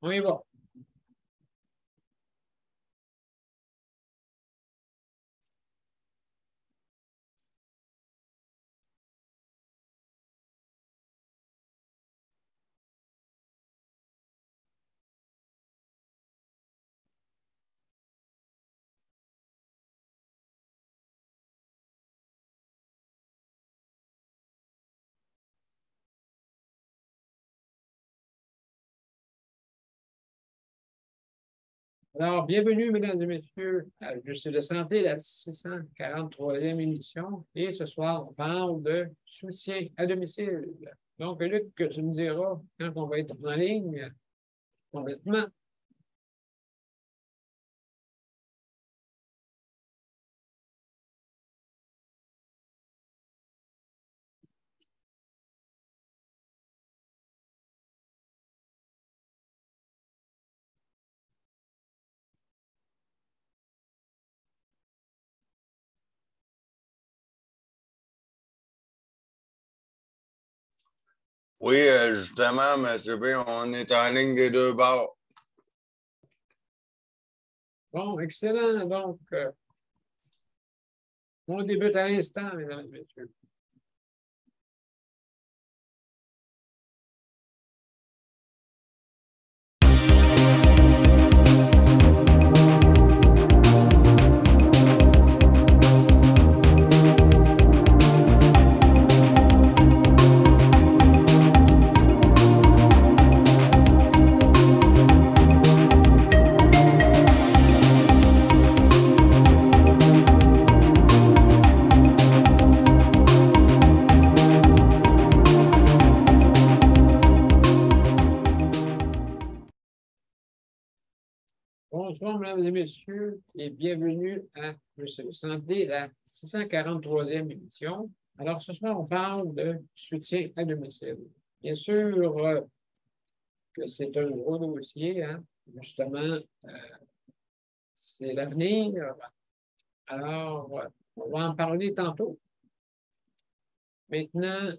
On y va. Alors, bienvenue, mesdames et messieurs, à Juste de santé, la 643e émission. Et ce soir, on parle de soutien à domicile. Donc, Luc, tu me diras quand on va être en ligne complètement. Oui, justement, M. B, on est en ligne des deux bords. Bon, excellent. Donc, on débute à l'instant, mesdames et messieurs. Bonsoir, mesdames et messieurs, et bienvenue à Juste de santé, la 643e émission. Alors, ce soir, on parle de soutien à domicile. Bien sûr que c'est un gros dossier, hein? Justement, c'est l'avenir. Alors, on va en parler tantôt. Maintenant,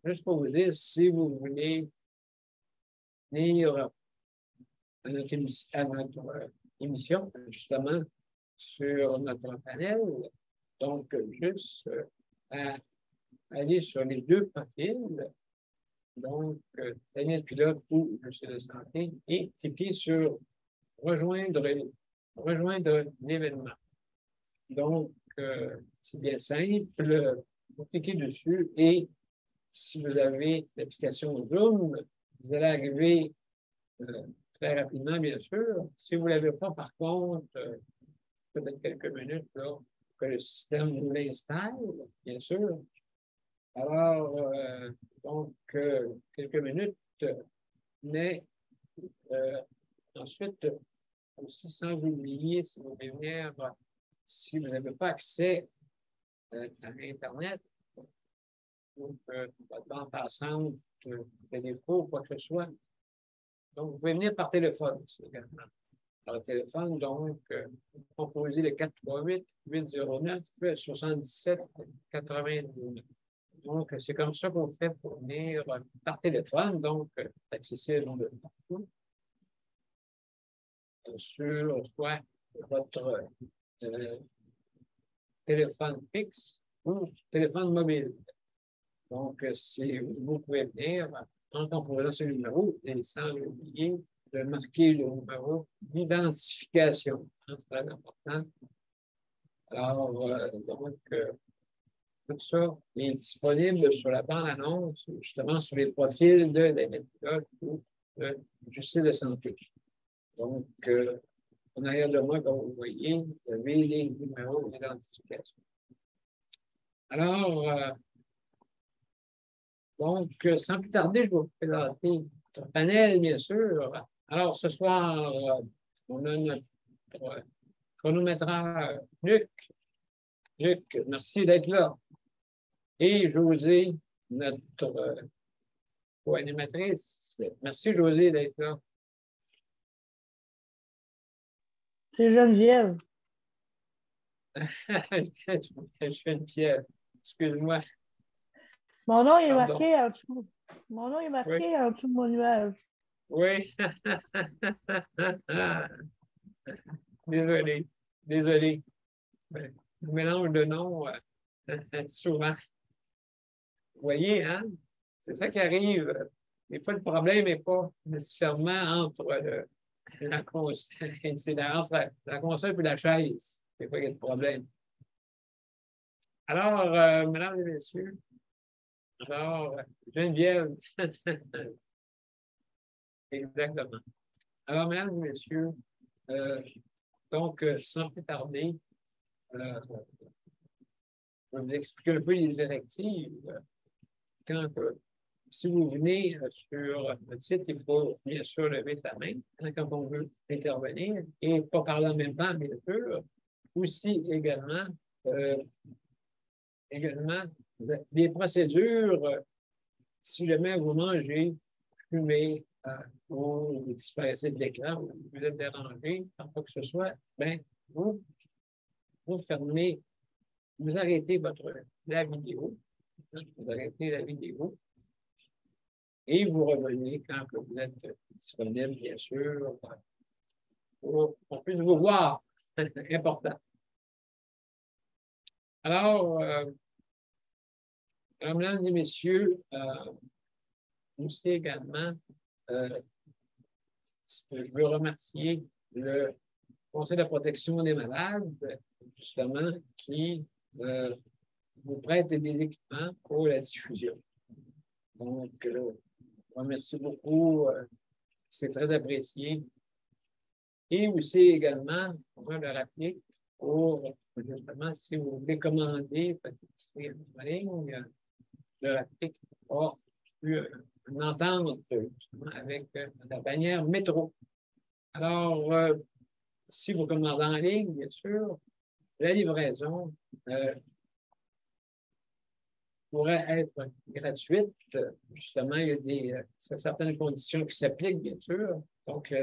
juste pour vous dire, si vous voulez venir à notre émission, justement, sur notre panel. Donc, juste à aller sur les deux profils, donc Daniel Pilote ou Monsieur de santé, et cliquer sur rejoindre l'événement. Donc, c'est bien simple. Vous cliquez dessus et si vous avez l'application Zoom, vous allez arriver très rapidement, bien sûr. Si vous ne l'avez pas, par contre, peut-être quelques minutes là, que le système vous l'installe, bien sûr. Alors, donc, quelques minutes, mais ensuite, aussi sans oublier, si vous voulez venir, si vous n'avez pas accès à Internet, donc, votre bande passante fait défaut, quoi que ce soit. Donc, vous pouvez venir par téléphone également. Par téléphone, donc, composez le 438-809-77-92. Donc, c'est comme ça qu'on fait pour venir par téléphone, donc, c'est accessible de partout. Sur soit votre téléphone fixe ou téléphone mobile. Donc, si vous pouvez venir en composant ce numéro et sans oublier de marquer le numéro d'identification. C'est très important. Alors, donc, tout ça est disponible sur la bande-annonce, justement sur les profils de l'AMETICA ou de Juste de santé. Donc, en arrière de moi, comme vous voyez, vous avez les numéros d'identification. Alors, donc, sans plus tarder, je vais vous présenter notre panel, bien sûr. Alors, ce soir, on a notre chronométreur Luc. Luc, merci d'être là. Et Josée, notre co-animatrice. Merci, Josée, d'être là. C'est Geneviève. Je fais une fièvre. Excuse-moi. Mon nom est marqué en dessous. Mon nom est marqué en dessous de mon nuage. Oui. Désolé. Désolé. Ben, le mélange de noms, souvent. Vous voyez, hein? C'est ça qui arrive. Des fois, le problème n'est pas nécessairement entre la console, c'est entre la console et la chaise. C'est pas qu'il y a de problème. Alors, mesdames et messieurs, alors, Geneviève, exactement. Alors, mesdames et messieurs, donc, sans plus tarder, je vais vous expliquer un peu les directives. Quand, si vous venez sur le site, il faut bien sûr lever sa main quand on veut intervenir et pas parler en même temps, bien sûr. Aussi, également des procédures, si jamais vous mangez, fumez ou vous disparaissez de l'écran, ou vous êtes dérangé, par quoi que ce soit, ben, vous, vous fermez, vous arrêtez la vidéo, vous arrêtez la vidéo et vous revenez quand vous êtes disponible, bien sûr, pour qu'on puisse vous voir. C'est important. Alors, mesdames et messieurs, aussi également, je veux remercier le Conseil de protection des malades, justement, qui vous prête des équipements pour la diffusion. Donc, je remercie beaucoup, c'est très apprécié. Et aussi également, on va le rappeler pour, justement, si vous voulez commander, c'est en ligne, le rappeler qu'il va une entente justement, avec la bannière métro. Alors, si vous commandez en ligne, bien sûr, la livraison pourrait être gratuite. Justement, il y a certaines conditions qui s'appliquent, bien sûr. Donc,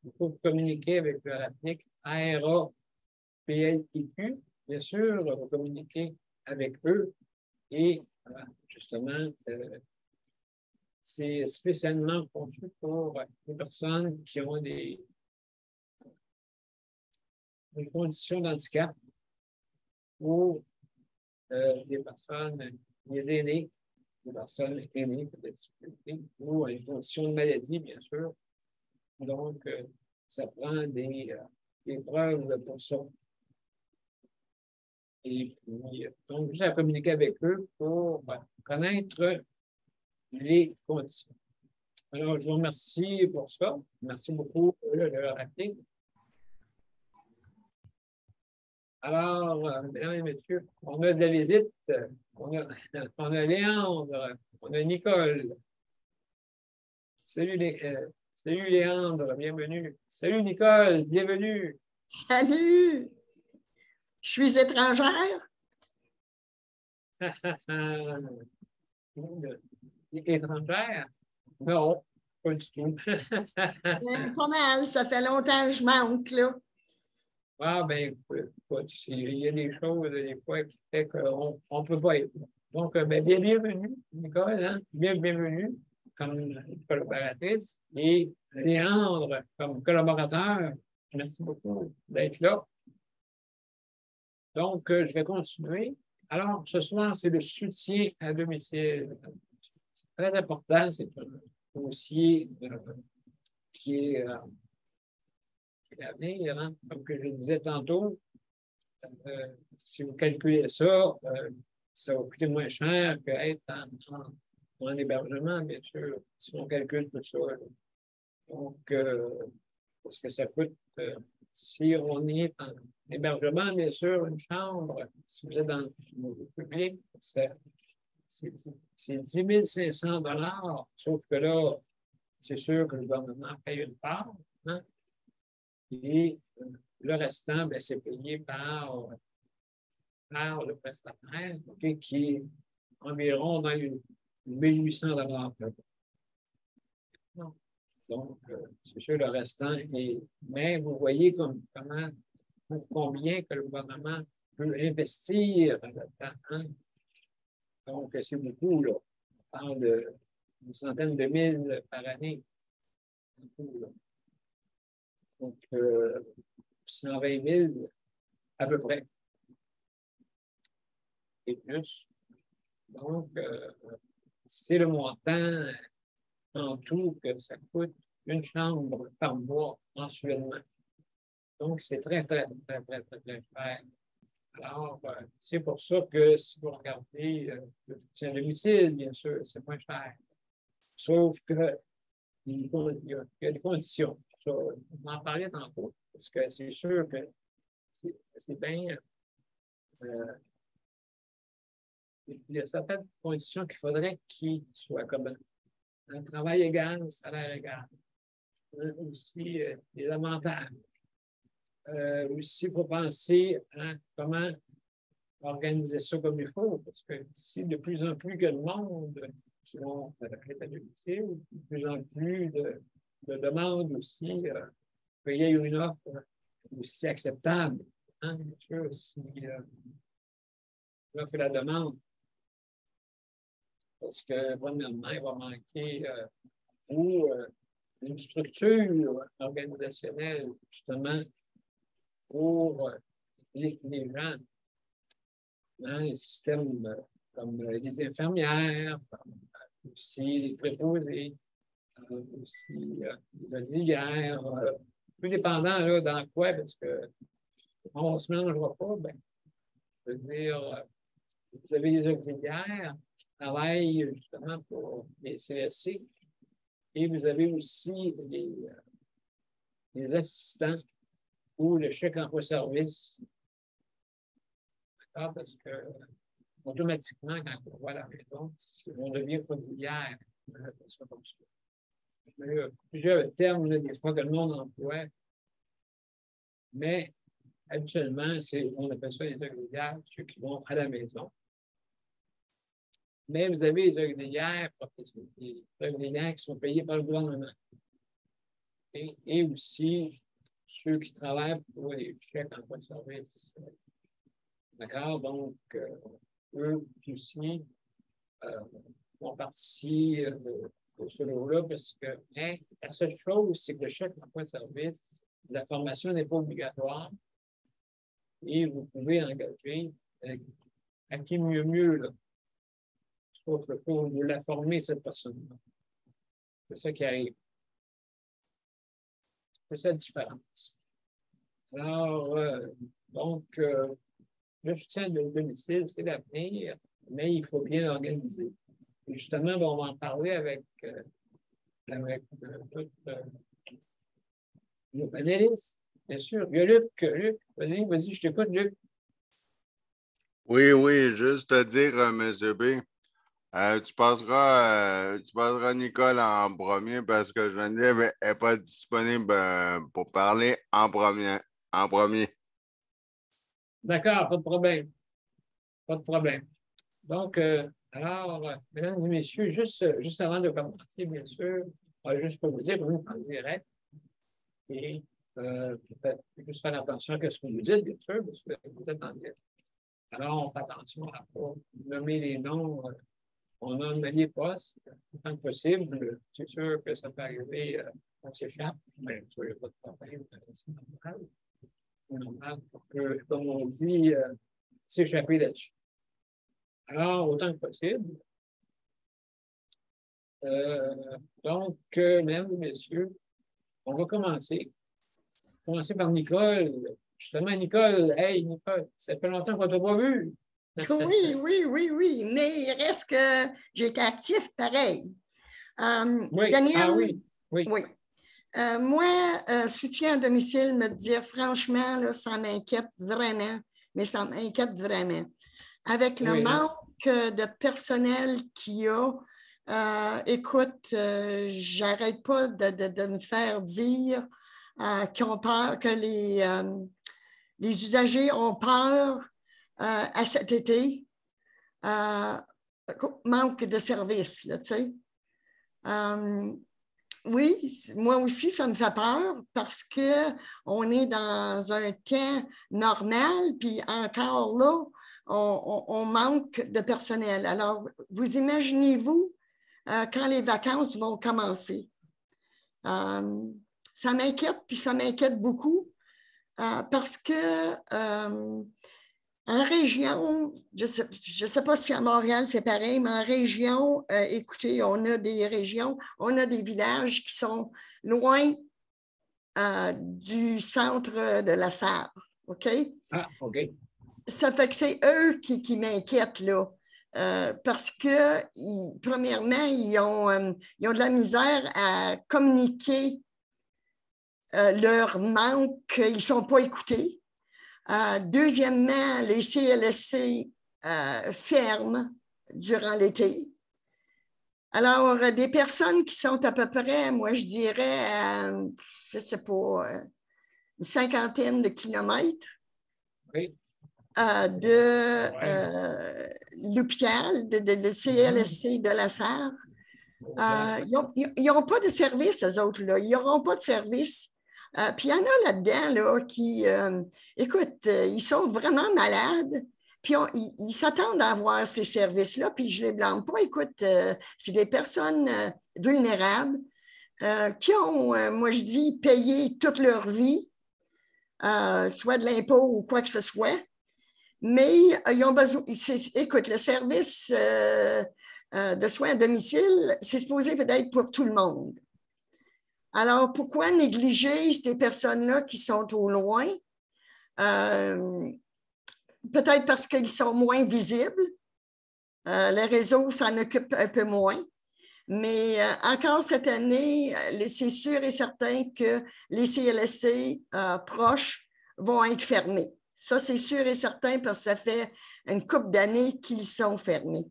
il faut communiquer avec le RAPNIC ARA-PLTQ, bien sûr, vous communiquer avec eux et justement, c'est spécialement conçu pour les personnes qui ont des conditions d'handicap ou des personnes, les aînés, des personnes aînées, peut-être, ou une condition de maladie, bien sûr. Donc, ça prend des preuves pour ça. Et puis, donc, juste à communiquer avec eux pour connaître les conditions. Alors, je vous remercie pour ça. Merci beaucoup de le rappeler. Alors, mesdames et messieurs, on a de la visite. On a Léandre, on a Nicole. Salut, salut Léandre, bienvenue. Salut Nicole, bienvenue. Salut! Je suis étrangère? Étrangère? Non, pas du tout. Pas mal, ça fait longtemps que je manque, là. Ah, ben, il y a des choses, des fois, qui fait qu'on ne peut pas être. Donc, ben, bienvenue, Nicole, hein? Bienvenue comme collaboratrice et Léandre comme collaborateur. Merci beaucoup d'être là. Donc, je vais continuer. Alors, ce soir, c'est le soutien à domicile. C'est très important, c'est un dossier qui est à venir, hein? Comme que je disais tantôt, si vous calculez ça, ça va coûter moins cher qu'être en hébergement, bien sûr, si on calcule tout ça. Donc, parce que ça coûte, si on est en hébergement, bien sûr, une chambre, si vous êtes dans le public, c'est 10 500 $, sauf que là, c'est sûr que le gouvernement paye une part, hein? Et le restant, ben, c'est payé par le prestataire, okay, qui est environ dans les 1800 $. Donc, c'est sûr, le restant est. Mais vous voyez combien que le gouvernement peut investir là-dedans. Hein? Donc, c'est beaucoup, là. On parle d'une centaine de mille par année. Donc, 120 000 à peu près. Et plus. Donc, c'est le montant en tout que ça coûte une chambre par mois mensuellement. Donc, c'est très, très, très, très, très, très cher. Alors, c'est pour ça que si vous regardez c'est un domicile, bien sûr, c'est moins cher. Sauf que il y a des conditions. Ça, on en parlait tantôt, parce que c'est sûr que c'est bien. Il y a certaines conditions qu'il faudrait qu'ils soient comme un travail égal, salaire égal. Aussi des avantages. Aussi, il faut penser à comment organiser ça comme il faut, parce que si de plus en plus que de monde qui vont être à domicile, de plus en plus de demandes aussi, qu'il y ait une offre aussi acceptable. Hein, bien sûr, si l'offre et la demande. Parce que, premièrement, il va manquer une structure organisationnelle, justement, pour les gens. Hein, un système comme les infirmières, comme, aussi les préposés, aussi les auxiliaires, plus dépendant là, dans quoi, parce que on ne se mélangera pas, ben, je veux dire, vous avez les auxiliaires qui travaillent justement pour les CSC, et vous avez aussi les assistants ou le chèque emploi-service. D'accord? Parce que automatiquement, quand on voit la maison, on devient familière. Plusieurs termes, là, des fois, que le monde emploie. Mais habituellement, on appelle ça les auxiliaires, ceux qui vont à la maison. Mais vous avez les auxiliaires professionnels, les auxiliaires qui sont payés par le gouvernement. Et aussi ceux qui travaillent pour les chèques emploi-service. D'accord? Donc, eux aussi font partie de ce lot-là parce que la seule chose, c'est que le chèque emploi-service, la formation n'est pas obligatoire et vous pouvez engager à qui mieux, là. Sauf que pour vous la former, cette personne-là. C'est ça qui arrive. C'est ça la différence. Alors, donc, le soutien de domicile, c'est l'avenir, mais il faut bien l'organiser. Et justement, on va en parler avec nos panélistes, bien sûr. Il y a Luc, vas-y, je t'écoute, Luc. Oui, juste te dire, M. B, tu passeras Nicole en premier parce que Geneviève n'est pas disponible pour parler en premier. D'accord, pas de problème. Pas de problème. Donc, alors, mesdames et messieurs, juste avant de commencer, bien sûr, juste pour vous dire, vous êtes en direct. Et peut-être juste faire attention à ce que vous dites, bien sûr, parce que vous êtes en direct. Alors, on fait attention à ne pas nommer les noms. On nomme les postes, autant que possible. C'est sûr que ça peut arriver, on s'échappe, mais il n'y a pas de problème. C'est normal. C'est normal pour que, comme on dit, s'échapper là-dessus. Alors, autant que possible. Donc, mesdames et messieurs, on va commencer. Commencer par Nicole. Justement, Nicole, hey, Nicole, ça fait longtemps qu'on ne t'a pas vu. Oui, mais il reste que j'étais actif pareil. Oui, Daniel, oui. Moi, soutien à domicile, me dire franchement, là, ça m'inquiète vraiment, mais ça m'inquiète vraiment. Avec le manque de personnel qu'il y a, écoute, j'arrête pas de me faire dire qu'ils ont peur, que les usagers ont peur à cet été, manque de services, là, tu sais. Oui, moi aussi, ça me fait peur parce qu'on est dans un temps normal, puis encore là, on manque de personnel. Alors, vous imaginez-vous quand les vacances vont commencer? Ça m'inquiète, puis ça m'inquiète beaucoup parce que en région, je ne sais pas si à Montréal c'est pareil, mais en région, écoutez, on a des régions, on a des villages qui sont loin du centre de la Sarre. OK? Ah, OK. Ça fait que c'est eux qui m'inquiètent, là. Parce que, premièrement, ils ont de la misère à communiquer leur manque, ils ne sont pas écoutés. Deuxièmement, les CLSC ferment durant l'été. Alors, des personnes qui sont à peu près, moi, je dirais, je ne sais pas, une cinquantaine de kilomètres Oui. de l'hôpital, de CLSC de la Sarre. Ils n'ont pas de service, eux autres, là. Ils n'auront pas de service. Puis il y en a là-dedans là, qui, écoute, ils sont vraiment malades, puis ils s'attendent à avoir ces services-là, puis je ne les blâme pas. Écoute, c'est des personnes vulnérables qui ont, moi je dis, payé toute leur vie, soit de l'impôt ou quoi que ce soit, mais ils ont besoin, écoute, le service de soins à domicile, c'est supposé peut-être pour tout le monde. Alors, pourquoi négliger ces personnes-là qui sont au loin? Peut-être parce qu'ils sont moins visibles. Les réseaux s'en occupent un peu moins. Mais encore cette année, c'est sûr et certain que les CLSC proches vont être fermés. Ça, c'est sûr et certain parce que ça fait une couple d'années qu'ils sont fermés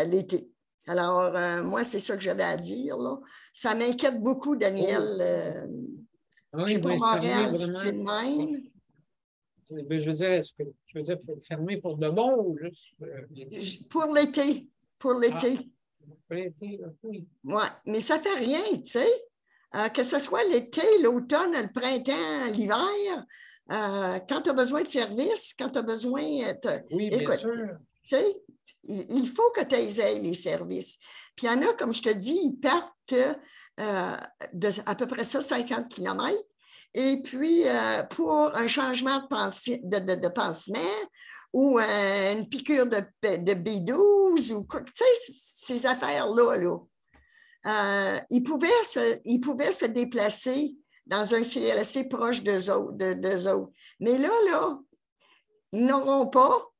l'été. Alors, moi, c'est ça que j'avais à dire, là. Ça m'inquiète beaucoup, Daniel. Je ne sais pas, Montréal, si c'est le même. Je veux dire, fermer pour de bon ou juste. Pour l'été. Pour l'été. Pour l'été, oui. Oui, mais ça ne fait rien, tu sais. Que ce soit l'été, l'automne, le printemps, l'hiver, quand tu as besoin de services, quand tu as besoin. Oui, bien sûr. Tu sais, il faut que tu aies les services. Puis il y en a, comme je te dis, ils partent à peu près ça, 50 km. Et puis, pour un changement de pansement ou une piqûre de B12 ou quoi, tu sais, ces affaires-là, là. Ils pouvaient se déplacer dans un CLSC proche d'eux autres. Mais là, ils n'auront pas.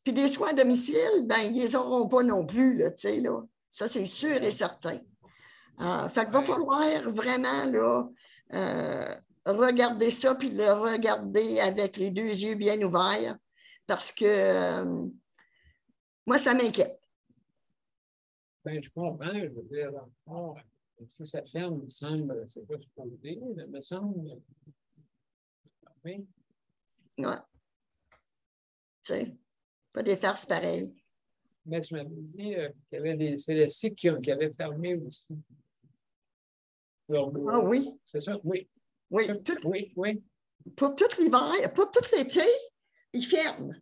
Puis des soins à domicile, ben, ils ne les auront pas non plus, là, tu sais, là. Ça, c'est sûr et certain. Fait qu'il va falloir vraiment, là, regarder ça, puis le regarder avec les deux yeux bien ouverts, parce que moi, ça m'inquiète. Ben, je comprends, je veux dire, si ça ferme, il me semble, c'est pas supposé, il me semble. Oui. Ouais. Tu sais, pas des farces pareilles. Mais tu m'avais dit qu'il y avait des CLSC qui avaient fermé aussi. Ah oui? C'est ça? Oui. Oui, oui. Pour tout l'hiver, pour tout l'été, ils ferment.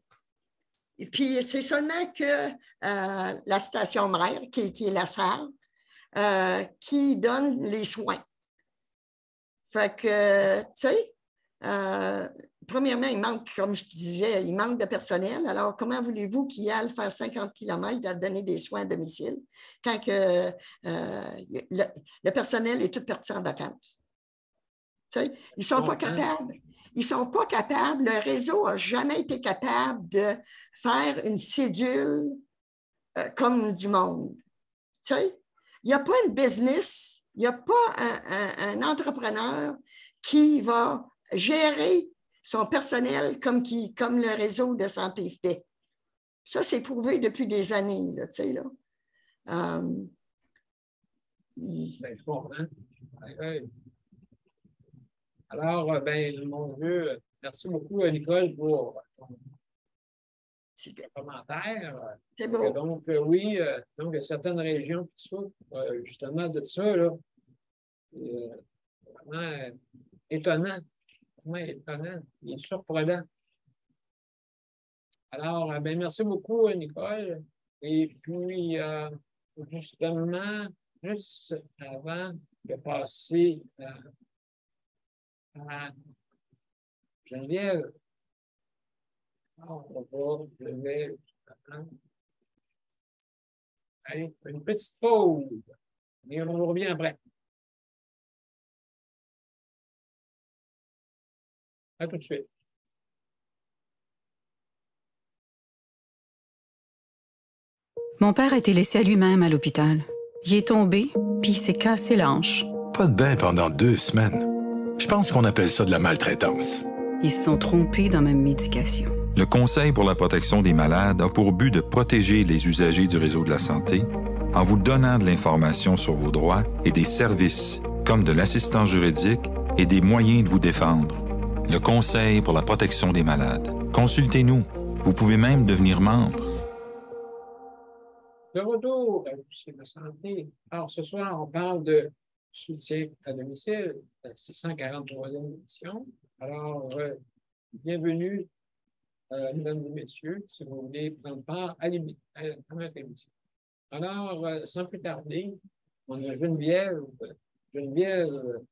Et puis, c'est seulement que la station mère, qui est la salle, qui donne les soins. Fait que, tu sais, premièrement, il manque, comme je te disais, il manque de personnel. Alors, comment voulez-vous qu'ils aillent faire 50 km à donner des soins à domicile quand que, le personnel est tout parti en vacances? Tu sais, ils ne sont pas capables. Ils ne sont pas capables, le réseau n'a jamais été capable de faire une cédule comme du monde. Tu sais, il n'y a pas une business, il n'y a pas un entrepreneur qui va gérer son personnel comme le réseau de santé fait. Ça, c'est prouvé depuis des années, là, tu sais, là. Ben, je comprends. Alors, ben, mon Dieu, merci beaucoup, Nicole, pour ton commentaire. C'est beau. Donc, oui, donc, il y a certaines régions qui souffrent justement de ça, là. Vraiment étonnant. Vraiment étonnant. Il est surprenant. Alors, ben, merci beaucoup, Nicole. Et puis, justement, juste avant de passer à Geneviève. Alors, je vais allez, une petite pause. Et on revient après. À tout de suite. Mon père a été laissé à lui-même à l'hôpital. Il est tombé, puis il s'est cassé la hanche. Pas de bain pendant 2 semaines. Je pense qu'on appelle ça de la maltraitance. Ils se sont trompés dans ma médication. Le Conseil pour la protection des malades a pour but de protéger les usagers du réseau de la santé en vous donnant de l'information sur vos droits et des services comme de l'assistance juridique et des moyens de vous défendre. Le Conseil pour la protection des malades. Consultez-nous. Vous pouvez même devenir membre. De retour à l'officier de santé. Alors, ce soir, on parle de soutien à domicile, la 643e édition. Alors, bienvenue, mesdames et messieurs, si vous voulez prendre part à notre émission. Alors, sans plus tarder, on a Geneviève. Geneviève,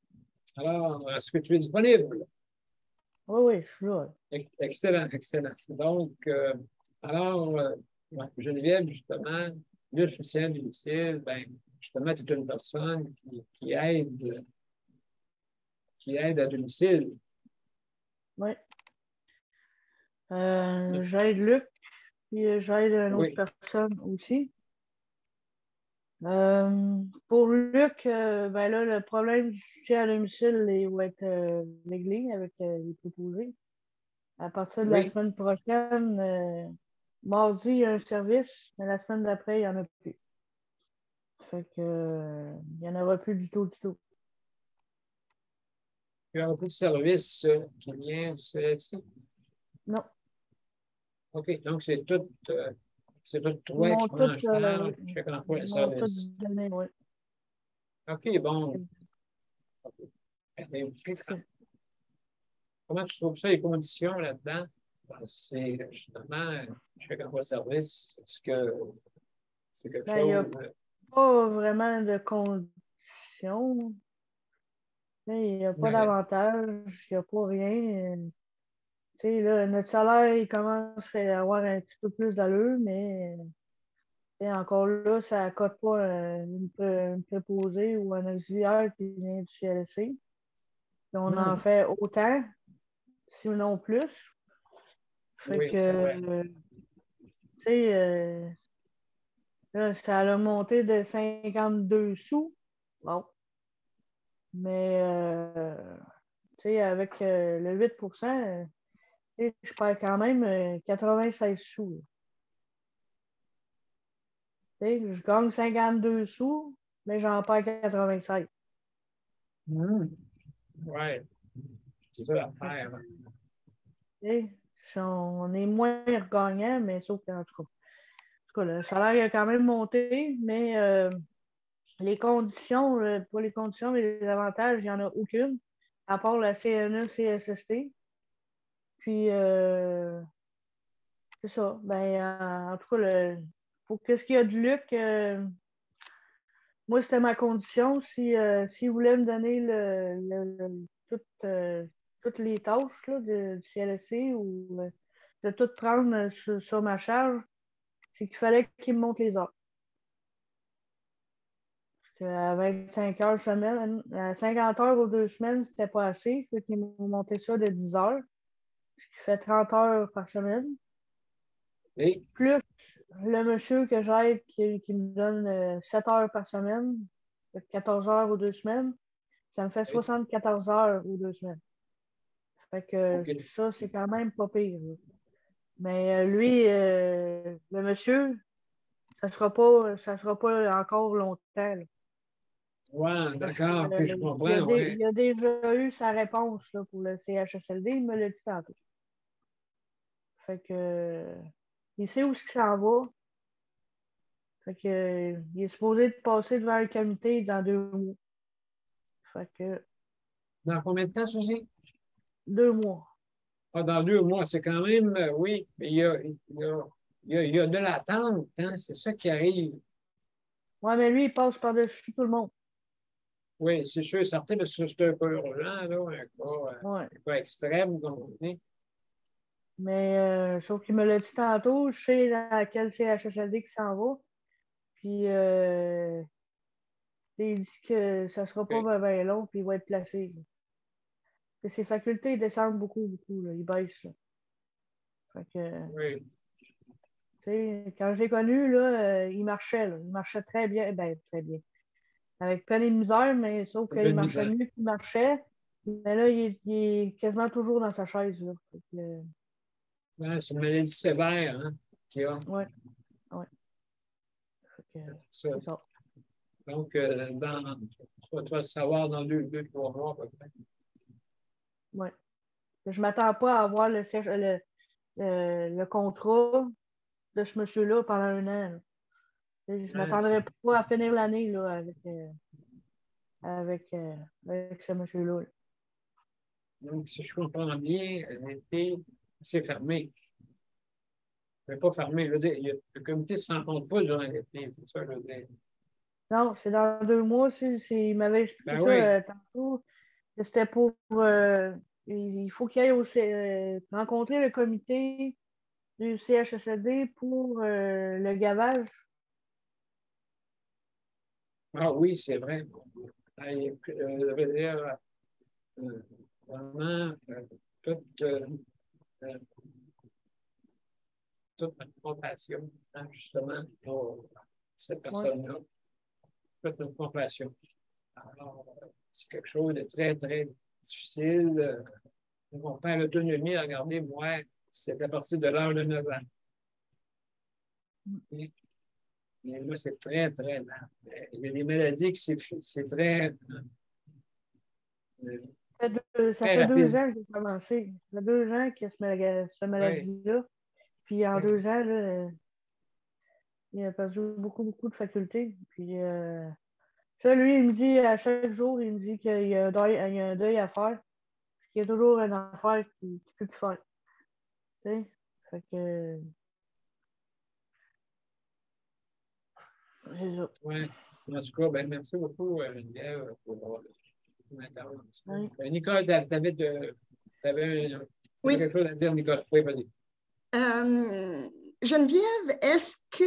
alors, est-ce que tu es disponible? Oui, je suis là. Excellent, excellent. Donc, alors, Geneviève, justement, le soutien à domicile, ben, justement, c'est une personne qui aide à domicile. Oui. J'aide Luc, puis j'aide une autre personne aussi. Pour Luc, ben là, le problème du soutien à domicile il va être réglé avec les proposés. À partir de la semaine prochaine, mardi, il y a un service, mais la semaine d'après, il n'y en a plus. Fait que il n'y en aura plus du tout, du tout. Il y aura plus de service qui vient du CLSC? Non. OK, donc c'est tout toi qui prends en charge, chacun d'entre les services. Oui. OK, bon. Comment tu trouves ça, les conditions là-dedans? C'est justement, chacun pour le service. Est-ce que c'est quelque chose? Il n'y a pas vraiment de conditions. Il n'y a pas d'avantage, il n'y a pas rien. Tu sais, là, notre salaire, il commence à avoir un petit peu plus d'allure, mais encore là, ça ne cote pas une préposée ou un auxiliaire qui vient du CLSC. Puis on en fait autant, sinon plus. Fait que, tu sais, là, ça a monté de 52 sous. Bon. Mais, tu sais, avec le 8%, je perds quand même 96 sous. Je gagne 52 sous, mais j'en perds 96. Oui, c'est ça l'affaire. On est moins regagnant, mais sauf qu'en tout cas, le salaire a quand même monté, mais les conditions, pour les conditions et les avantages, il n'y en a aucune, à part la CNE, CSST. Puis, c'est ça. Ben, en tout cas, qu'est-ce qu'il y a de Luc? Moi, c'était ma condition. S'il voulait me donner toutes les tâches là, du CLSC ou de tout prendre sur ma charge, c'est qu'il fallait qu'il me monte les heures. À 25 heures semaine, à 50 heures aux 2 semaines, c'était pas assez. Fait qu'ils m'ont monté ça de 10 heures, ce qui fait 30 heures par semaine. Et? Plus le monsieur que j'aide qui me donne 7 heures par semaine, 14 heures aux 2 semaines, ça me fait 74 heures aux 2 semaines. Fait que ça, c'est quand même pas pire. Là. Mais lui, le monsieur, ça sera pas encore longtemps. Oui, d'accord, je comprends. Il a déjà eu sa réponse là, pour le CHSLD, il me l'a dit tantôt. Fait que il sait où il s'en va. Fait que il est supposé de passer devant un comité dans 2 mois. Fait que. Dans combien de temps, Suzy? 2 mois. Ah, dans 2 mois, c'est quand même, oui, mais il y a de l'attente, hein, c'est ça qui arrive. Oui, mais lui, il passe par-dessus tout le monde. Oui, c'est sûr et certain, parce que c'est un peu urgent, là, Ouais. un cas extrême, comme on dit. Mais sauf qu'il me l'a dit tantôt, je sais à quel CHSLD qui s'en va. Puis il dit que ça sera pas OK. bien long, puis il va être placé. Là. Que ses facultés descendent beaucoup, beaucoup. Là. Ils baissent. Là. Fait que, Oui. tu sais, quand je l'ai connu, là, il marchait. Là. Il marchait très bien. Ben, très bien. Avec peine et misère, mais sauf Un peu qu'il de marchait misère. mieux qu'il marchait. Mais là, il est quasiment toujours dans sa chaise. Là. Fait que, Ouais, c'est une maladie sévère, hein, qu'il y a. ouais, ouais. Fait que, C'est ça. c'est ça. Donc, tu vas le savoir dans 2, 3 mois, à peu près. Ouais. Je ne m'attends pas à avoir le contrat de ce monsieur-là pendant 1 an. Là. Je ne Ouais, m'attendrais pas à finir l'année là, avec ce monsieur-là. Là. donc, si je comprends bien, l'été, c'est fermé. Mais pas fermé. Je veux dire, le comité ne se rencontre pas durant l'été, c'est ça, je veux dire. Non, c'est dans 2 mois. Il m'avait expliqué Ben ça oui. tantôt. Que c'était pour. Il faut qu'il aille rencontrer le comité du CHSLD pour le gavage. Ah oui, c'est vrai. Je veux dire, vraiment, toute, euh, toute notre compassion, hein, justement, pour cette Ouais. personne-là. Toute notre compassion. Alors, c'est quelque chose de très, très difficile. Mon père, l'autonomie, regardez, moi, c'est à partir de l'âge de 9 ans. Et moi, c'est très, très lent. Il y a des maladies qui c'est très, Ça très fait 2 rapide. ans que j'ai commencé. Ça fait 2 ans qu'il y a cette Oui. maladie-là. Puis en Oui. 2 ans, là, il a perdu beaucoup, beaucoup de facultés. Puis ça, lui, il me dit à chaque jour, il me dit qu'il y a un deuil à faire. Qu'il y a toujours une affaire qu'il peut plus faire. Tu sais? Fait que c'est ça. Ouais. En tout cas, ben, merci beaucoup, Geneviève, pour ton intervention. Oui. Nicole, tu avais Oui. quelque chose à dire, Nicole. Oui, vas-y. Geneviève, est-ce que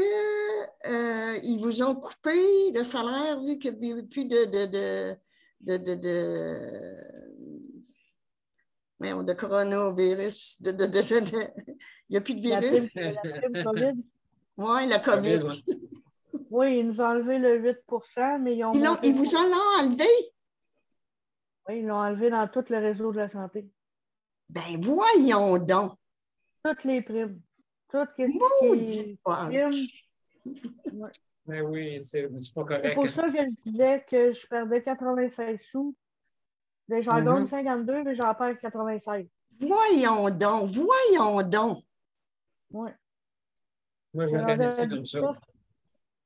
ils vous ont coupé le salaire vu qu'il n'y a plus de coronavirus? Il n'y a plus de virus? La prime COVID. Oui, la COVID. Oui, ils nous ont enlevé le 8%, mais ils ont monté. Ils vous ont enlevé? Oui, ils l'ont enlevé dans tout le réseau de la santé. Ben voyons donc. Toutes les primes. Tout ce Maudit qui est poche. Ouais. Ben oui, c'est pas correct. C'est pour ça que je disais que je perdais 96 sous. J'en gagne 52, mais j'en perds 96. Voyons donc, voyons donc. Oui. Moi, je C'est vais rendu regarder ça comme ça.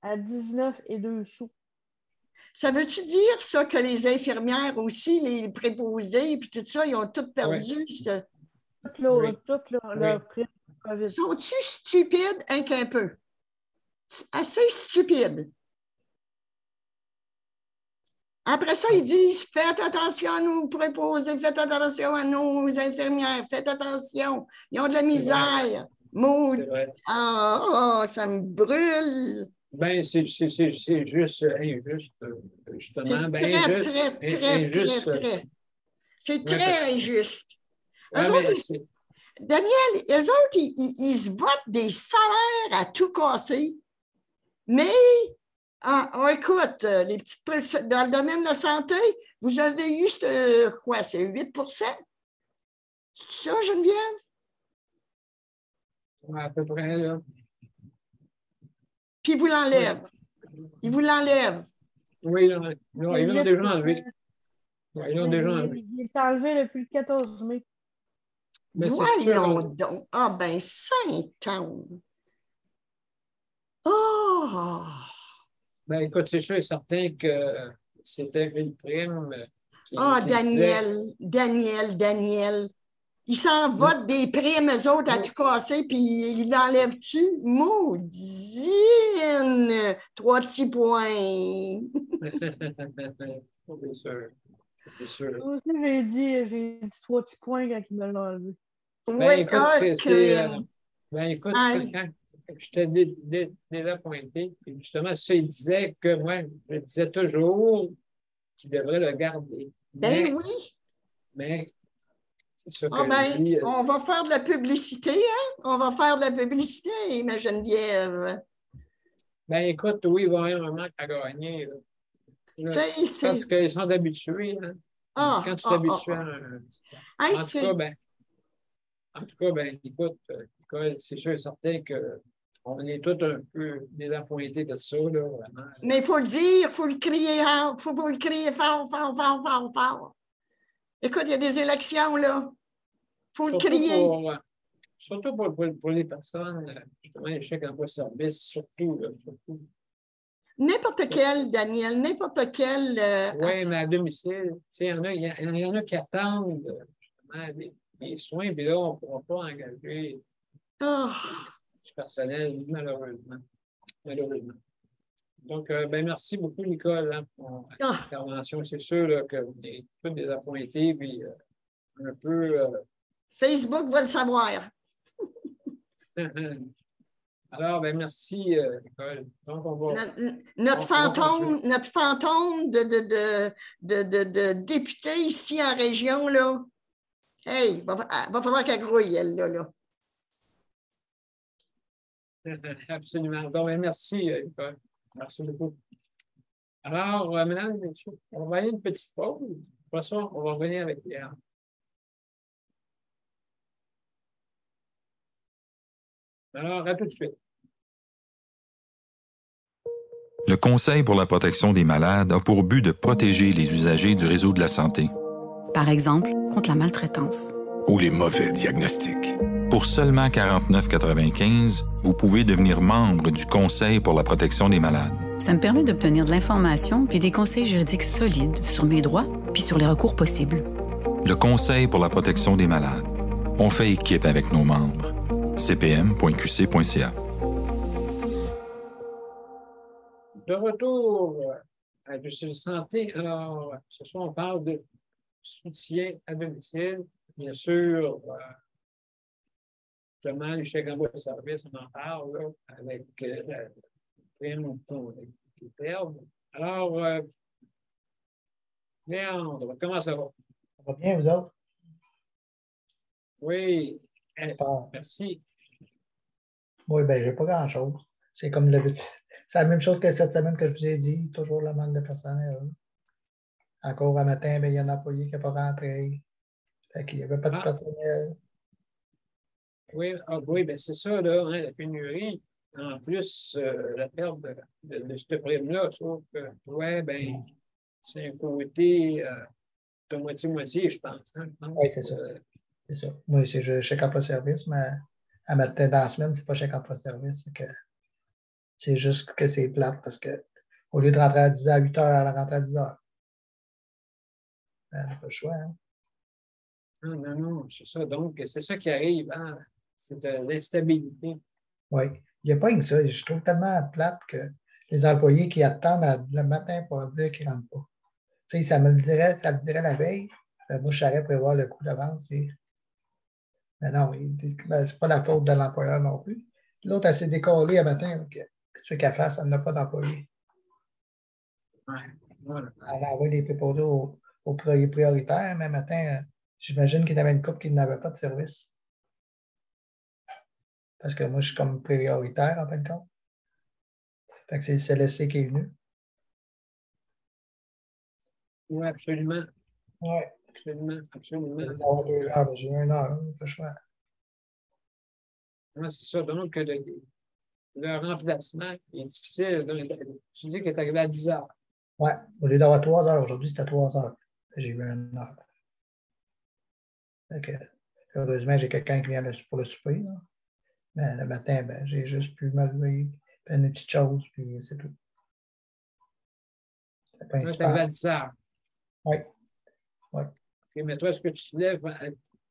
à 19 et 2 sous. Ça veut-tu dire ça que les infirmières aussi, les préposés, puis tout ça, ils ont tout perdu? Oui. Tout leur prime COVID. Sont-tu stupides un peu? Assez stupides. Après ça, ils disent, faites attention à nos préposés, faites attention à nos infirmières, faites attention, ils ont de la misère. Maudit. Ah, ça me brûle. Ben, c'est juste injuste, justement. C'est Ben, injuste. très. C'est très injuste. Daniel, eux autres, ils se battent des salaires à tout casser. Mais, écoute, les petites dans le domaine de la santé, vous avez eu, quoi, c'est 8 C'est ça, Geneviève? À peu près, là. Puis ils vous l'enlèvent. Ils vous l'enlèvent. Oui, ils l'ont déjà enlevé. Ils l'ont déjà enlevé. Il est enlevé depuis le 14 mai. Voyons donc. Ah, ben, 5 ans. Oh! Ben, écoute, c'est sûr et certain que c'était une prime. Daniel. Ils s'en votent des primes, eux autres, à tout casser, puis ils l'enlèvent-tu? Maudine! 3 petits points. C'est sûr. C'est sûr. Moi aussi, j'ai dit 3 petits points quand il me l'a enlevé. Ben, Oui, écoute, crime. ben, écoute, Aïe. quand j'étais déjà pointé, et justement, ça, il disait que moi, je disais toujours qu'il devrait le garder. Ben oui. Mais c'est ça Ah que ben, je dis. on va faire de la publicité, hein? On va faire de la publicité, ma Geneviève. Ben, écoute, oui, il va y avoir un manque à gagner. Là. Là, parce qu'ils sont habitués. Hein. Quand tu t'habitues à un. Hey, En tout cas, ben, écoute, c'est sûr et certain qu'on est tous un peu désappointés de ça, là, vraiment. Mais il faut le dire, il faut le crier, il faut le crier fort, fort, fort, fort, fort. Écoute, il y a des élections, là. Il faut le crier. Surtout pour les personnes, justement, les chèques emploi-service, surtout, là, surtout. N'importe quel, Daniel, n'importe quel. Oui, mais à domicile, il y en a qui attendent justement des soins, puis là, on ne pourra pas engager du personnel, malheureusement. Donc, ben, merci beaucoup, Nicole, hein, pour l'intervention. C'est sûr là, que vous êtes tous désappointés, puis un peu. Facebook va le savoir. Alors, ben, merci, Nicole. Donc, on va. Notre fantôme de député ici en région, là. Hey, il va falloir qu'elle grouille, elle, là. Absolument. Donc, ben, merci, Nicole. Merci beaucoup. Alors, mesdames et messieurs, on va aller une petite pause. De toute façon, on va revenir avec Pierre. Alors, à tout de suite. Le Conseil pour la protection des malades a pour but de protéger les usagers du réseau de la santé. Par exemple, contre la maltraitance. Ou les mauvais diagnostics. Pour seulement 49,95 $, vous pouvez devenir membre du Conseil pour la protection des malades. Ça me permet d'obtenir de l'information puis des conseils juridiques solides sur mes droits puis sur les recours possibles. Le Conseil pour la protection des malades. On fait équipe avec nos membres. cpm.qc.ca. De retour à Justice Santé. Alors, ce soir, on parle de soutien à domicile. Bien sûr, justement, les chèques d'emploi de service, on en parle là, avec la prime qui perdent. Alors, Léandre, comment ça va? Ça va bien, vous autres? Oui, merci. Oui, bien, j'ai pas grand-chose. C'est comme l'habitude. C'est la même chose que cette semaine que je vous ai dit, toujours le manque de personnel. Encore un matin, bien, il y a un employé qui n'a pas rentré. Fait qu'il n'y avait pas de personnel. Oui, oui, bien c'est ça, là, hein, la pénurie. En plus, la perte de cette prime-là, je trouve que, ouais, bien, c'est un côté de moitié-moitié, je pense. Hein, oui, c'est ça. C'est ça. Moi, c'est chèque emploi-service, mais à matin dans la semaine, c'est pas chèque emploi-service. C'est juste que c'est plate parce que au lieu de rentrer à 10 h à 8 h, elle rentre à 10 h. On n'a pas le choix. Hein? Non, c'est ça. Donc, c'est ça qui arrive. Hein? C'est de l'instabilité. Oui. Il n'y a pas que ça. Je trouve tellement plate que les employés qui attendent le matin pour dire qu'ils ne rentrent pas. Tu sais, ça me le dirait la veille. Moi, je savais prévoir le coup d'avance. Mais non, c'est pas la faute de l'employeur non plus. L'autre, elle s'est décollée un matin. Qu'est-ce que qu'elle fasse? Elle n'a pas d'employé. Voilà. Elle a envoyé les préposés aux prioritaires, mais matin, j'imagine qu'il y avait une couple qui n'avait pas de service. Parce que moi, je suis comme prioritaire, en fin de compte. Fait que c'est le CLSC qui est venu. Oui, absolument. Oui. Absolument. D'avoir 2 heures, j'ai 1 heure, pas le choix. Oui, c'est ça. Donc, le remplacement est difficile. Tu dis qu'il est arrivé à 10 h. Oui, au lieu d'avoir 3 heures, aujourd'hui, c'était 3 heures. J'ai eu 1 heure. Fait que, heureusement, j'ai quelqu'un qui vient pour le souper. Là. Mais le matin, ben, j'ai juste pu me lever, faire une petite chose, puis c'est tout. C'est Tu es arrivé à 10 h. Oui. OK, mais toi, est-ce que tu te lèves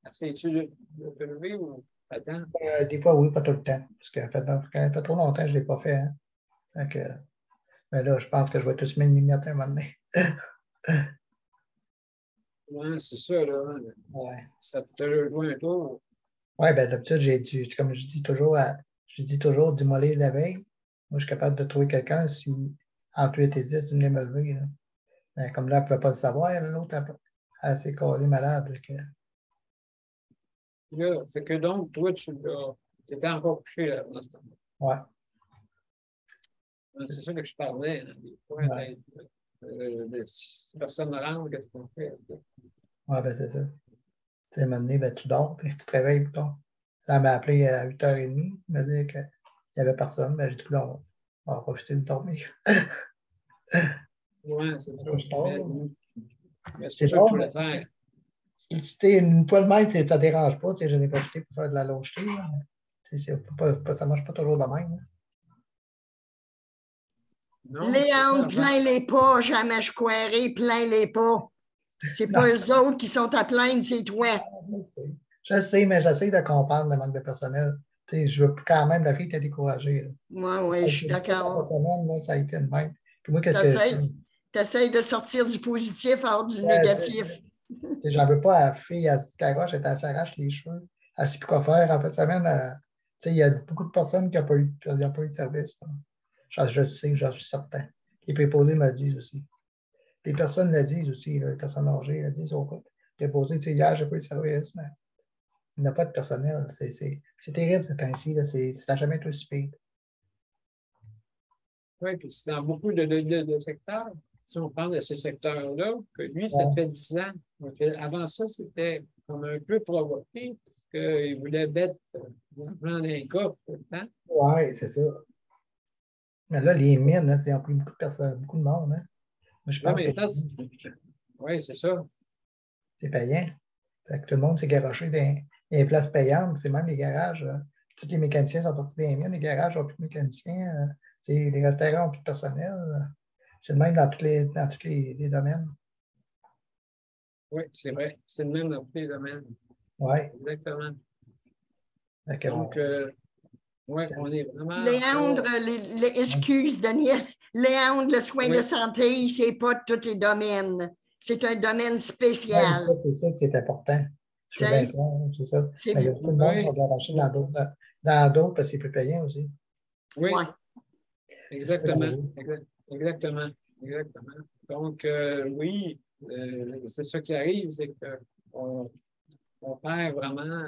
essayes-tu de te lever ou attends? Des fois, oui, pas tout le temps. Parce que quand ça fait trop longtemps que je ne l'ai pas fait. Hein. Donc, mais là, je pense que je vais tout se mettre une matin un moment donné. Oui, c'est ça, là. Ouais. Ça te rejoint un tour. Oui, ben d'habitude, comme je dis toujours, dis-moi la veille. Moi, je suis capable de trouver quelqu'un si, entre 8 et 10, tu venais me lever. Là. Mais comme là, elle ne pouvait pas le savoir, l'autre, elle s'est collée malade. Là, fait que donc, toi, tu étais encore couché là, dans ce temps-là. Ouais. C'est ça que je parlais. Hein, des fois, Ouais. de 6 personnes rentrent, qu'est-ce qu'on fait? Ouais, ben c'est ça. Tu sais, à un moment donné, ben, tu dors, puis tu te réveilles, puis là, elle m'a appelé à 8h30, elle m'a dit qu'il n'y avait personne. Ben, j'ai dit que là, on va profiter de dormir. Oui, c'est ça. Je dors, Mais c'est c'est pas ça que je drôle, mais voulais faire. si une fois le même, ça ne dérange pas. Je n'ai pas profité pour faire de la longété. Ça ne marche pas toujours de même. Hein. Non, Léandre, c'est ça, plains les pas, jamais je croirais, plains les pas. C'est pas eux autres qui sont à plaindre, c'est toi. Je sais, mais j'essaie de comprendre le manque de personnel. Tu sais, je veux quand même, la fille était découragée. Moi, oui, je suis d'accord. Semaine, là, ça a été de même. Puis moi, qu'est-ce que je fais? T'essayes de sortir du positif hors du Ouais, négatif. j'en veux pas à la fille, elle se caroche, elle s'arrache les cheveux, elle ne sait plus quoi faire. En fait, semaine, il y a beaucoup de personnes qui n'ont pas eu de service. Je sais, j'en suis certain. Les préposés me le disent aussi. Les personnes le disent aussi, là, les personnes âgées le disent au fait. Les préposés, hier, je n'ai pas eu de service, mais il n'y a pas de personnel. C'est terrible, c'est ainsi. Là, ça n'a jamais été aussi pire. Oui, puis c'est dans beaucoup de secteurs. Si on parle de ce secteur-là, que lui, ça fait 10 ans. Avant ça, c'était comme un peu provoqué, parce qu'il voulait mettre l'argent d'un gars tout le temps. Oui, c'est ça. Mais là, les mines, hein, ils ont pris beaucoup de personnes, beaucoup de monde. Hein. Moi, je pense que oui, c'est ça. C'est payant. Fait que tout le monde s'est garoché dans les places payantes. C'est même les garages. Tous les mécaniciens sont partis des mines. Les garages n'ont plus de mécaniciens. Les restaurants n'ont plus de personnel. C'est le même dans tous les domaines. Oui, c'est vrai. C'est le même dans tous les domaines. Oui. Exactement. Donc, oui, on est vraiment. Léandre, excuse, Daniel. Léandre, le soin de santé, c'est pas tous les domaines. C'est un domaine spécial. Ça, c'est sûr que c'est important. Je suis bien clair, c'est ça. Mais il y a beaucoup de monde qui sont arrachés dans d'autres parce que c'est plus payant aussi. Oui. Ouais. Exactement. Exactement. Exactement. Donc, oui, c'est ça qui arrive, c'est qu'on perd vraiment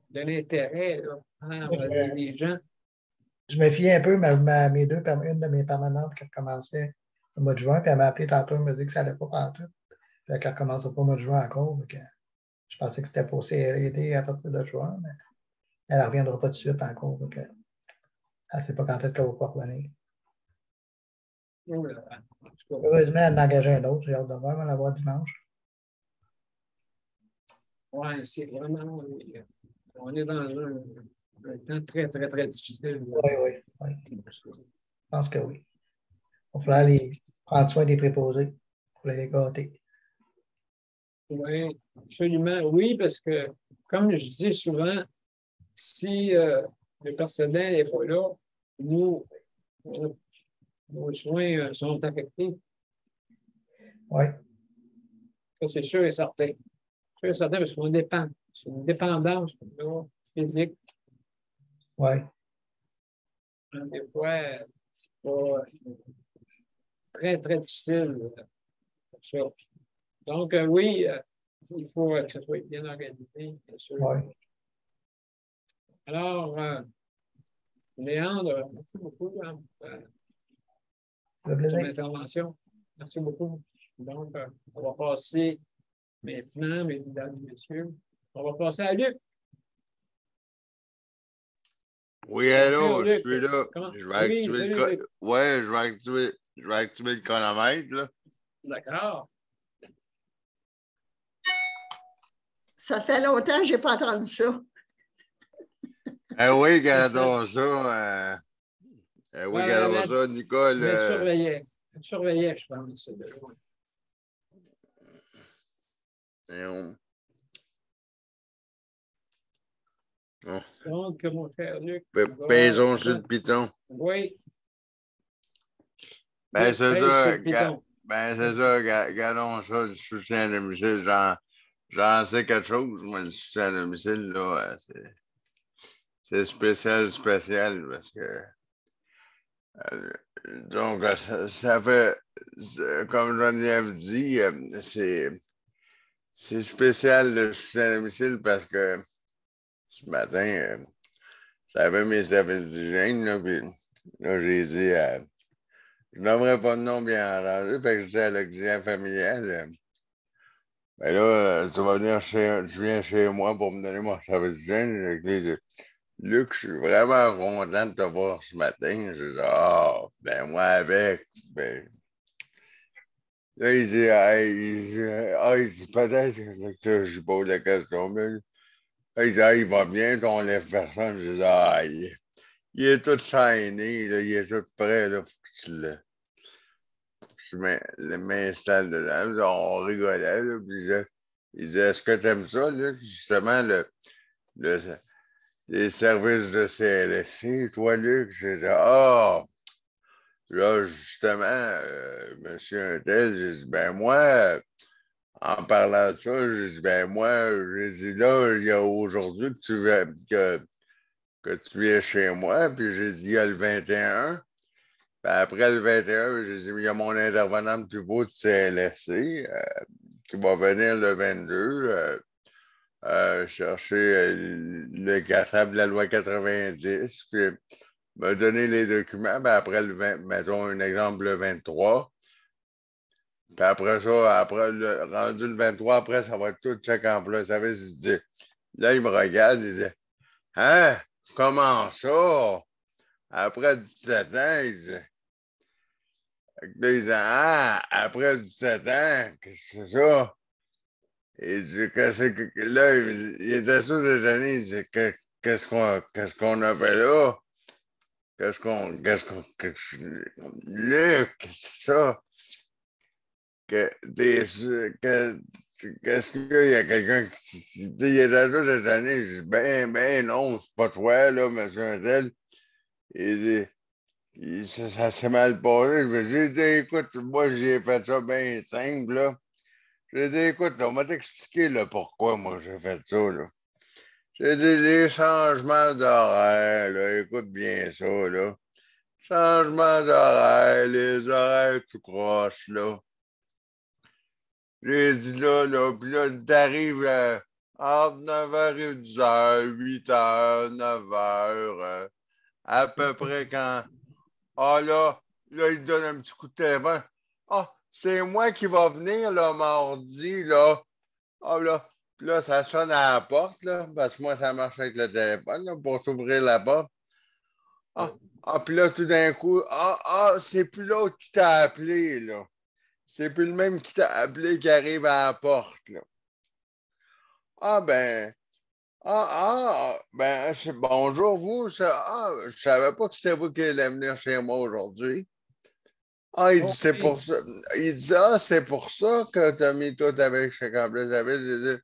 de l'intérêt envers les gens. Je me fie un peu, une de mes permanentes qui recommençait au mois de juin, puis elle m'a appelé tantôt, elle m'a dit que ça n'allait pas partout. Puis elle ne recommence pas au mois de juin encore. Je pensais que c'était pour aider à partir de juin, mais elle ne reviendra pas tout de suite encore. Donc, elle ne sait pas quand est-ce qu'elle va pouvoir revenir. Heureusement, elle en a engagé un autre. J'ai hâte de voir, on va l'avoir dimanche. Oui, c'est vraiment. On est dans un temps très, très, très difficile. Oui. Je pense que oui. Il va falloir prendre soin des préposés pour les gâter. Oui, absolument. Oui, parce que, comme je dis souvent, si le personnel n'est pas là, nos soins sont affectés. Oui. Ça, c'est sûr et certain. Sûr et certain parce qu'on dépend. C'est une dépendance physique. Oui. Des fois, c'est pas très, très difficile. Ça. Donc, oui, il faut que ça soit bien organisé, bien sûr. Oui. Alors, Léandre, merci beaucoup pour ton intervention. Merci beaucoup. Donc, on va passer maintenant, mesdames et messieurs, on va passer à Luc. Oui, allô, je suis là. Je vais activer le chronomètre. Là. D'accord. Ça fait longtemps que je n'ai pas entendu ça. Oui, regardons ça. Oui, regardons ça, Nicole. Elle surveillait, je pense. Donc, mon cher Luc. Pèsons sur le piton. Oui. Ben, c'est Pèse sur ça. le piton. Ben, c'est ça. Regardons ça, le soutien à domicile. J'en sais quelque chose, moi, le soutien à domicile, là. C'est spécial, parce que. Donc, ça fait. Comme Geneviève dit, c'est spécial le soutien à domicile parce que ce matin, j'avais mes services d'hygiène, là, puis là, j'ai dit, je n'aimerais pas de nom bien entendu, fait que je dis à l'auxiliaire familial, ben là, tu vas venir tu viens chez moi pour me donner mon service d'hygiène. Je dis, Luc, je suis vraiment content de te voir ce matin. Je dis, ben moi avec. Ben, là, il dit, il dit peut-être que je pose la question, mais il dit, il va bien, ton lève personne. Je dis, il est tout shiny, là, il est tout prêt, là, faut que tu m'installes dedans. On rigolait, là, puis il disait, est-ce que tu aimes ça, Luc? Justement, les services de CLSC, toi, Luc? J'ai dit, là, justement, monsieur Untel, j'ai dit, ben moi, en parlant de ça, j'ai dit, ben moi, j'ai dit, là, il y a aujourd'hui que tu viens chez moi, puis j'ai dit, il y a le 21. Puis après le 21, j'ai dit, il y a mon intervenant de pivot de CLSC qui va venir le 22 chercher le cartable de la loi 90, puis me donner les documents. Ben après le 20, mettons un exemple, le 23. Puis après ça, rendu le 23, après, ça va être tout check en place. Là, il me regarde, il dit, hein, comment ça? Après 17 ans, il dit, là, il dit, après 17 ans, qu'est-ce que c'est ça? Il dit, qu'est-ce que. Là, il était tous les années, il dit, qu'est-ce qu'on a fait là? Luc, qu'est-ce que c'est ça? Qu'est-ce qu'il y a quelqu'un qui dit, il était tous les années, je dis, ben non, c'est pas toi, là, monsieur Untel. Il dit, ça s'est mal passé. J'ai dit, écoute, moi, j'ai fait ça bien simple, là. J'ai dit, écoute, on va t'expliquer là, pourquoi moi j'ai fait ça. Là. J'ai dit, les changements d'horaire, là, écoute bien ça, là. Changement d'horaire, les horaires tout croche, là. J'ai dit puis là, t'arrives entre 9h et 10h, 8h, 9h, à peu près quand. Là, il te donne un petit coup de téléphone. C'est moi qui va venir le mardi, là. Puis là, ça sonne à la porte, là, parce que moi, ça marche avec le téléphone, là, pour t'ouvrir la porte. Puis là, tout d'un coup, c'est plus l'autre qui t'a appelé, là. C'est plus le même qui t'a appelé qui arrive à la porte, là. C'est bonjour, vous. Je savais pas que c'était vous qui alliez venir chez moi aujourd'hui. Il dit, c'est pour ça. Il dit, c'est pour ça que tu as mis tout avec chez Complexe David.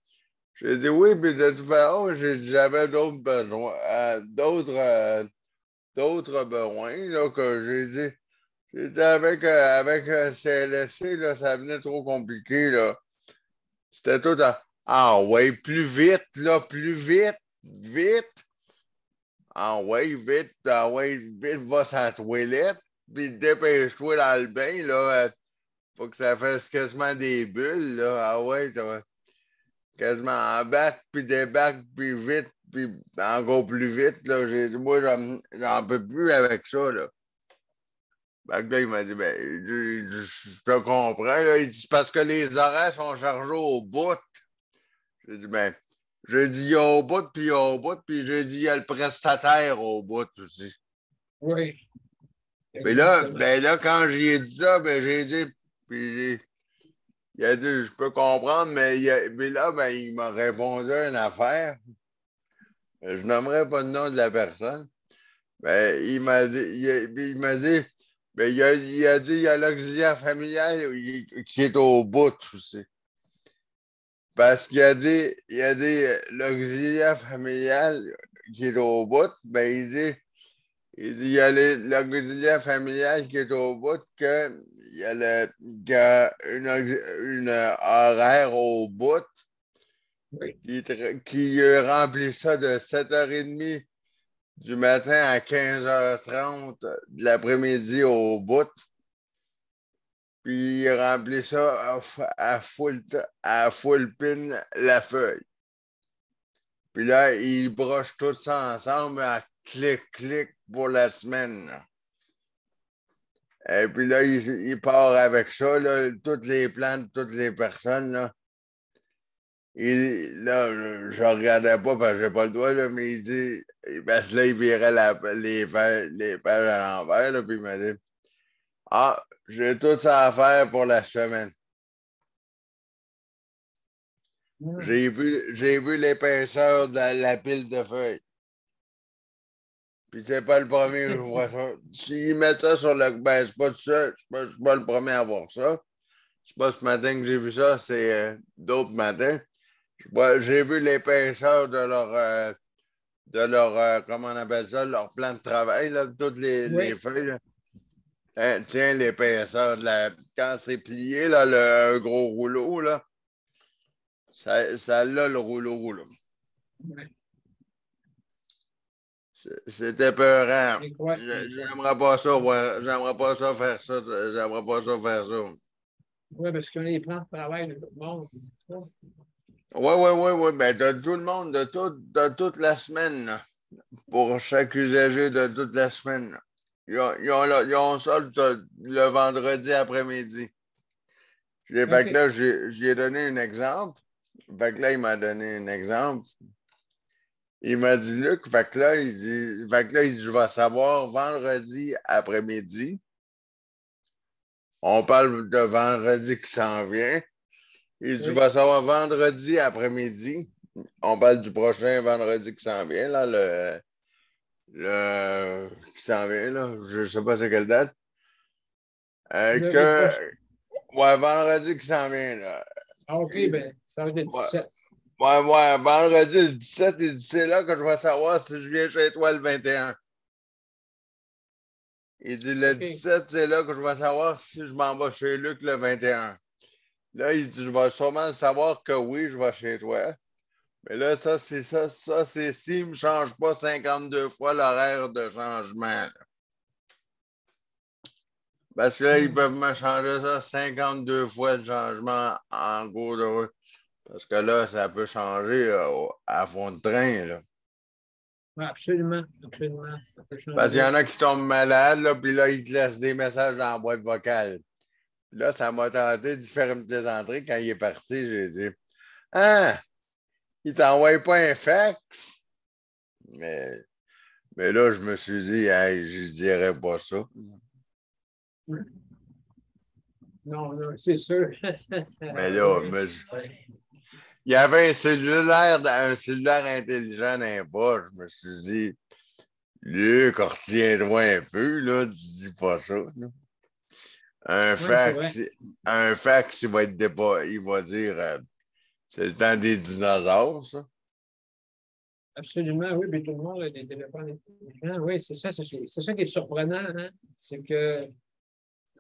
J'ai dit, oui, mais de toute façon, j'avais d'autres besoins, d'autres besoins, là, que j'ai dit. J'étais avec CLSC, là, ça venait trop compliqué, là. C'était tout ouais, plus vite, là, plus vite, vite. Ouais, vite, va sur la toilette. Puis dépêche-toi dans le bain, là. Faut que ça fasse quasiment des bulles, là. Ouais, ça va quasiment embarque, puis débarque, puis vite, puis encore plus vite, là. J'ai dit, moi, j'en peux plus avec ça, là. Là, il m'a dit, je te comprends, là. Il dit, c'est parce que les horaires sont chargés au bout. J'ai dit, il y a au bout, puis il y a au bout, puis j'ai dit, il y a le prestataire au bout aussi. Oui. Mais là, quand j'ai dit ça, j'ai dit, puis il a dit, je peux comprendre, mais là, il m'a répondu à une affaire. Je n'aimerais pas le nom de la personne. Il m'a dit, il a dit, il y a l'auxiliaire familial qui est au bout aussi. Parce qu'il a dit, l'auxiliaire familial qui est au bout, ben, il y a l'auxiliaire familial qui est au bout, qu'il y a une horaire au bout qui remplit ça de 7h30 du matin à 15h30 de l'après-midi au bout. Puis il remplit ça à full pin la feuille. Puis là, il broche tout ça ensemble à clic pour la semaine. Là. Et puis là, il part avec ça, là, toutes les plantes, toutes les personnes. Là, je ne regardais pas parce que je n'ai pas le droit, là, mais il dit, parce que là, il virait les pages à l'envers, là, puis il m'a dit, ah, j'ai tout ça à faire pour la semaine. J'ai vu l'épaisseur de la pile de feuilles. Puis c'est pas le premier que je vois ça. S'ils mettent ça sur le... Ben, c'est pas tout ça. Je suis pas le premier à voir ça. C'est pas ce matin que j'ai vu ça, c'est d'autres matins. J'ai vu l'épaisseur de leur comment on appelle ça, leur plan de travail, là, toutes les feuilles. Là. Hein, tiens, l'épaisseur de quand c'est plié, là, un gros rouleau, là. Ça a le rouleau, là. Ouais. C'était peurant. J'aimerais pas ça, j'aimerais pas ça faire ça. J'aimerais pas ça faire ça. Oui, parce qu'on a les plans de travail de tout le monde. Oui. Ben, de tout le monde, de toute la semaine, là, pour chaque usager de toute la semaine. Là. Ils ont ça le vendredi après-midi. Fait que là, j'ai donné un exemple. Fait que là, il m'a donné un exemple. Il m'a dit, Luc, fait que là, il dit, je vais savoir vendredi après-midi. On parle de vendredi qui s'en vient. Il dit, je vais savoir vendredi après-midi. On parle du prochain vendredi qui s'en vient, là, qui s'en vient, là. Je ne sais pas c'est quelle date. Vendredi qui s'en vient, là. Ah, OK, ben, ça va être le 17. Ouais, vendredi le 17, il dit, c'est là que je vais savoir si je viens chez toi le 21. Il dit, le 17, c'est là que je vais savoir si je m'en vais chez Luc le 21. Là, il dit, je vais sûrement savoir que oui, je vais chez toi. Mais là, ça, c'est s'il ne me change pas 52 fois l'horaire de changement. Là. Parce que là, ils peuvent me changer ça 52 fois le changement en cours de route. Parce que là, ça peut changer à fond de train. Là. Oui, absolument. Parce qu'il y en a qui tombent malades, là, puis là, ils te laissent des messages dans la boîte vocale. Puis là, ça m'a tenté de faire une plaisanterie. Quand il est parti, j'ai dit, ah, il t'envoie pas un fax? Mais là, je me suis dit, hey, je dirais pas ça. Non, c'est sûr. Mais là, il y avait un cellulaire intelligent dans les poches. Je me suis dit, Luc, retiens-toi un peu, là, tu dis pas ça. Là. Un fax, il va il va dire, c'est le temps des dinosaures, ça. Absolument, oui, puis tout le monde a des téléphones intelligents. Oui, c'est ça qui est surprenant, hein? C'est que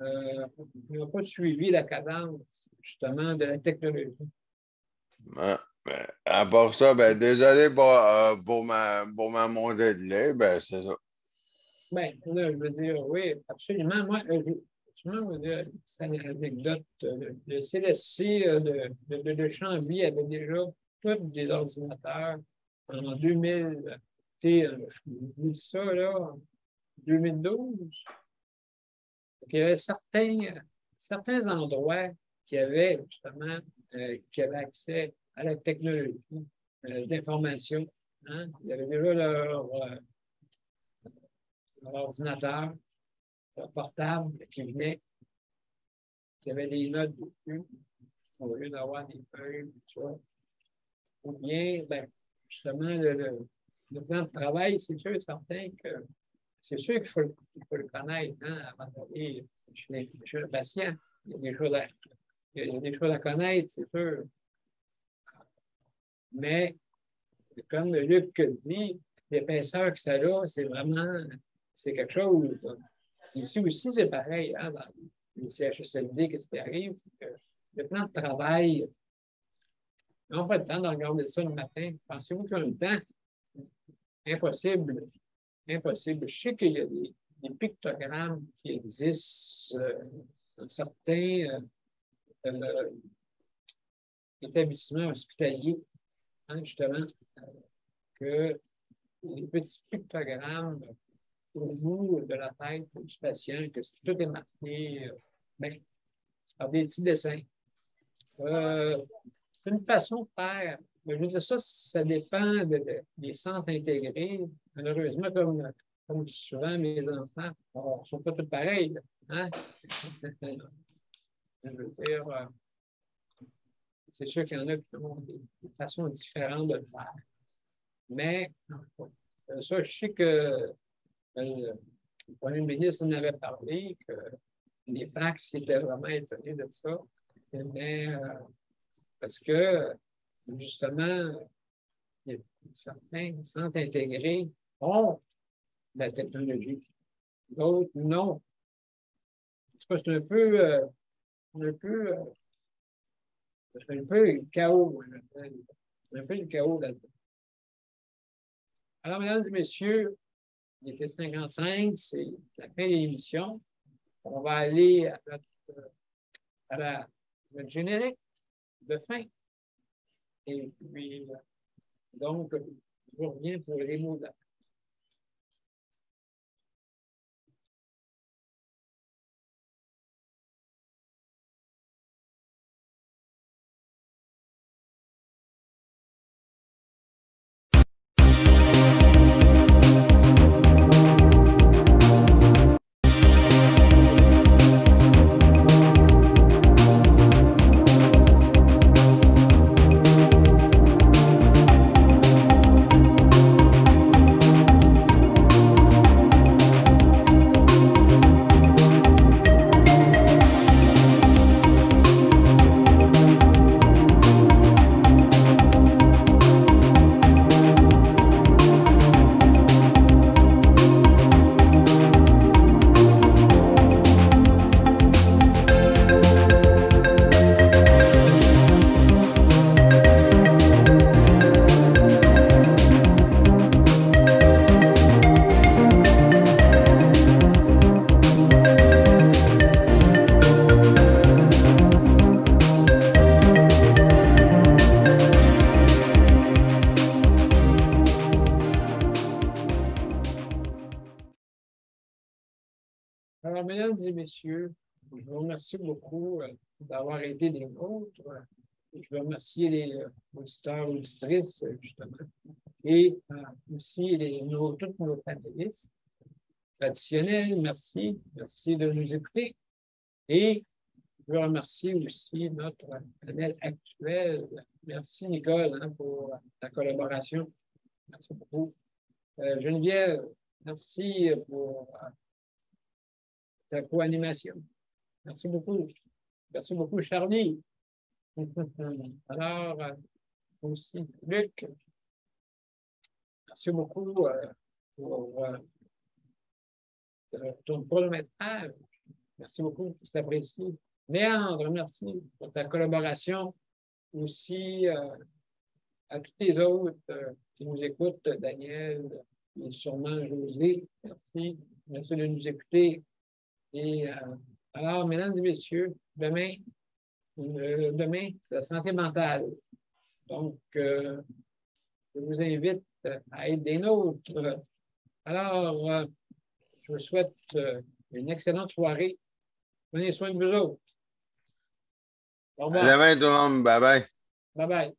ils n'ont pas suivi la cadence, justement, de la technologie. À part ça, désolé pour ma montée de lait, c'est ça. Là, je veux dire, oui, absolument. Moi, je veux dire, c'est une anecdote. Le CLSC de Chambly avait déjà tous des ordinateurs en 2000. Je dis ça, là, en 2012. Il y avait certains endroits qui avaient justement qui avaient accès à la technologie d'information. Hein? Il y avait déjà leur ordinateur, leur portable qui venait, qui avait des notes dessus, au lieu d'avoir des feuilles, tout ça. Ou bien, justement, le plan de travail, c'est sûr et certain que c'est sûr qu'il faut le connaître hein, avant d'aller chez le patient. Il y a des choses à connaître, c'est sûr. Mais, comme Luc dit, l'épaisseur que ça a, c'est vraiment, c'est quelque chose. Ici aussi, c'est pareil, hein, dans les CHSLD, qu'est-ce qui arrive? Le plan de travail, ils n'ont pas le temps de regarder ça le matin. Pensez-vous qu'ils ont le temps? Impossible. Impossible. Je sais qu'il y a des pictogrammes qui existent dans certains établissements hospitaliers, hein, justement, que les petits pictogrammes au bout de la tête du patient, que tout est marqué, ben, c'est par des petits dessins. C'est une façon de faire. Mais je veux dire, ça dépend des centres intégrés. Malheureusement, comme souvent mes enfants ne sont pas tous pareils. Hein? Je veux dire, c'est sûr qu'il y en a qui ont des façons différentes de le faire. Mais ça, je sais que le premier ministre en avait parlé, que les fax étaient vraiment étonnés de ça. Mais parce que, justement, certains centres intégrés ont la technologie. D'autres, non. C'est un peu le chaos. Un peu le chaos là-dedans. Alors, mesdames et messieurs, il était 55, c'est la fin de l'émission. On va aller à notre générique de fin. Et puis, donc, je vous reviens pour les mots de la fin. Alors, mesdames et messieurs, je vous remercie beaucoup d'avoir été des nôtres. Je veux remercier les auditeurs et auditrices, justement, et aussi tous nos panélistes traditionnels. Merci. Merci de nous écouter. Et je veux remercier aussi notre panel actuel. Merci, Nicole, hein, pour ta collaboration. Merci beaucoup. Geneviève, merci pour ta co-animation. Merci beaucoup. Merci beaucoup, Charlie. Alors, aussi, Luc, merci beaucoup pour ton chronométrage. Merci beaucoup, c'est apprécié. Léandre, merci pour ta collaboration. Aussi à tous les autres qui nous écoutent, Daniel et sûrement José. Merci. Merci de nous écouter. Et alors, mesdames et messieurs, demain, c'est la santé mentale. Donc, je vous invite à être des nôtres. Alors, je vous souhaite une excellente soirée. Prenez soin de vous autres. Au revoir. À demain, tout le monde. Bye bye. Bye bye.